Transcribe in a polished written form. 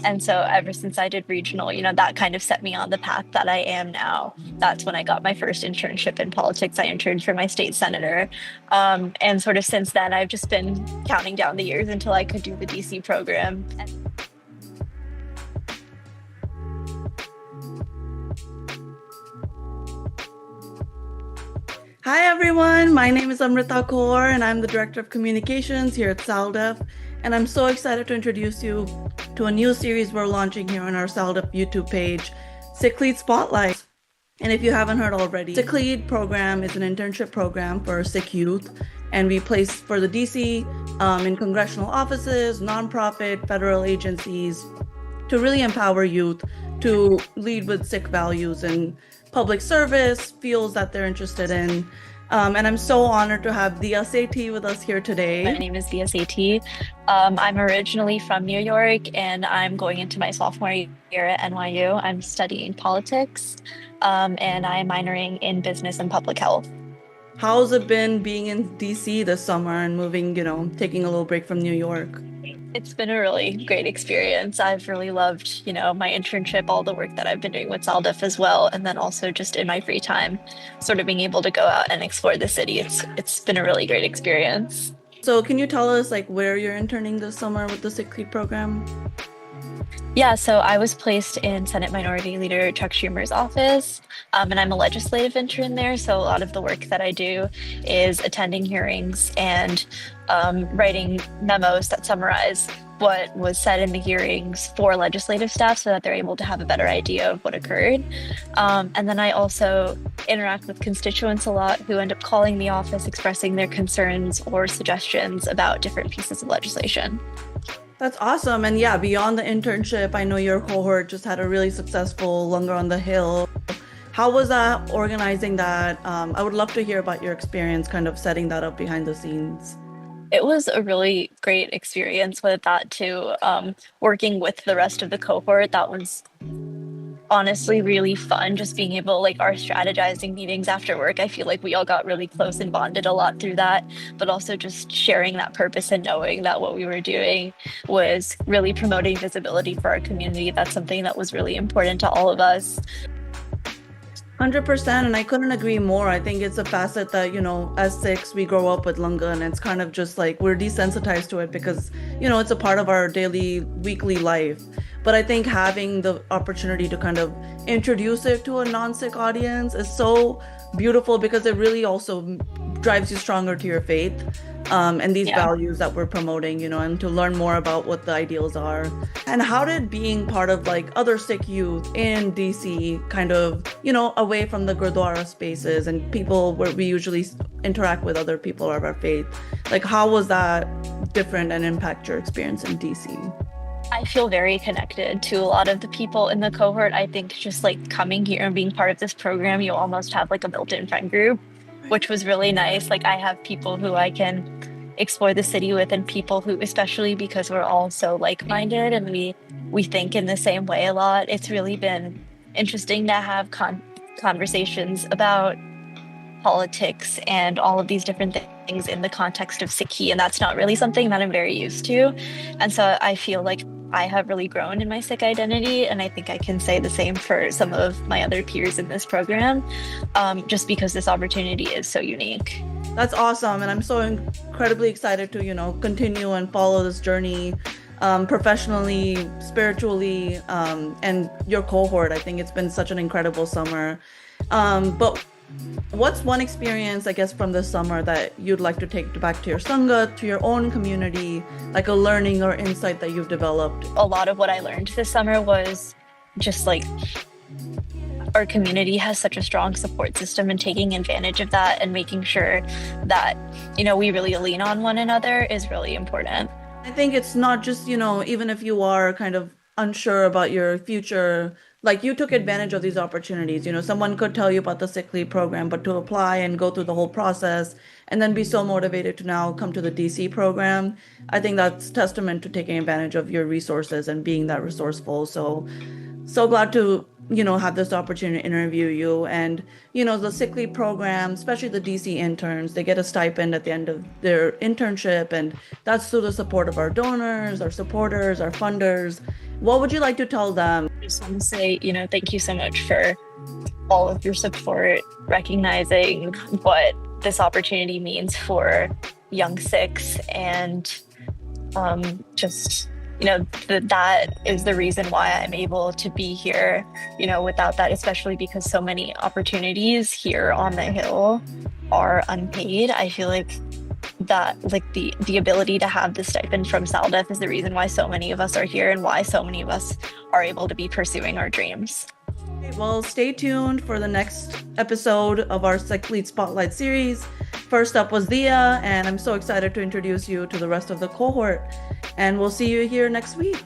And so ever since I did regional, that kind of set me on the path that I am now. That's when I got my first internship in politics. I interned for my state senator. And sort of since then, I've just been counting down the years until I could do the DC program. Hi everyone, my name is Amrita Kaur and I'm the Director of Communications here at SalDef. And I'm so excited to introduce you to a new series we're launching here on our SalDef YouTube page, SikhLEAD Spotlight. And if you haven't heard already, SikhLEAD program is an internship program for Sikh youth. And we place for the DC in congressional offices, nonprofit, federal agencies to really empower youth to lead with Sikh values and public service, fields that they're interested in. And I'm so honored to have the SAT with us here today. My name is the SAT. I'm originally from New York and I'm going into my sophomore year at NYU. I'm studying politics and I'm minoring in business and public health. How's it been being in DC this summer and moving, taking a little break from New York? It's been a really great experience. I've really loved, my internship, all the work that I've been doing with SalDef as well, and then also just in my free time, sort of being able to go out and explore the city. It's been a really great experience. So can you tell us where you're interning this summer with the SikhLEAD program? Yeah, so I was placed in Senate Minority Leader Chuck Schumer's office, and I'm a legislative intern there. So a lot of the work that I do is attending hearings and writing memos that summarize what was said in the hearings for legislative staff so that they're able to have a better idea of what occurred. And then I also interact with constituents a lot who end up calling the office, expressing their concerns or suggestions about different pieces of legislation. That's awesome. And yeah, beyond the internship, I know your cohort just had a really successful Longer on the Hill. How was that organizing that? I would love to hear about your experience kind of setting that up behind the scenes. It was a really great experience with that too. Working with the rest of the cohort, that was honestly really fun. Just being able, like our strategizing meetings after work, I feel like we all got really close and bonded a lot through that, but also just sharing that purpose and knowing that what we were doing was really promoting visibility for our community. That's something that was really important to all of us. 100%, and I couldn't agree more. I think it's a facet that, as Sikhs, we grow up with Lunga, and it's kind of just like we're desensitized to it because, it's a part of our daily, weekly life. But I think having the opportunity to kind of introduce it to a non-Sikh audience is so beautiful because it really also drives you stronger to your faith and these values that we're promoting, and to learn more about what the ideals are. And how did being part of other Sikh youth in DC kind of, away from the Gurdwara spaces and people where we usually interact with other people of our faith, how was that different and impact your experience in DC? I feel very connected to a lot of the people in the cohort. I think just coming here and being part of this program, you almost have a built-in friend group, which was really nice. I have people who I can explore the city with and people who, especially because we're all so like-minded and we think in the same way a lot. It's really been interesting to have conversations about politics and all of these different things in the context of Sikhi, and that's not really something that I'm very used to. And so I feel like I have really grown in my Sikh identity, and I think I can say the same for some of my other peers in this program, just because this opportunity is so unique. That's awesome, and I'm so incredibly excited to, continue and follow this journey professionally, spiritually, and your cohort. I think it's been such an incredible summer. But what's one experience, I guess, from this summer that you'd like to take back to your Sangha, to your own community, like a learning or insight that you've developed? A lot of what I learned this summer was just our community has such a strong support system, and taking advantage of that and making sure that, we really lean on one another is really important. I think it's not just, even if you are kind of unsure about your future, you took advantage of these opportunities. Someone could tell you about the SikhLEAD program, but to apply and go through the whole process and then be so motivated to now come to the DC program, I think that's testament to taking advantage of your resources and being that resourceful. So glad to, have this opportunity to interview you. And, the SikhLEAD program, especially the DC interns, they get a stipend at the end of their internship. And that's through the support of our donors, our supporters, our funders. What would you like to tell them? I just want to say, thank you so much for all of your support, recognizing what this opportunity means for young Sikhs, and just that is the reason why I'm able to be here. Without that, especially because so many opportunities here on the Hill are unpaid, I feel like that the ability to have the stipend from SALDEF is the reason why so many of us are here and why so many of us are able to be pursuing our dreams. Well, stay tuned for the next episode of our SikhLEAD Spotlight series. First up was Dia, and I'm so excited to introduce you to the rest of the cohort. And we'll see you here next week.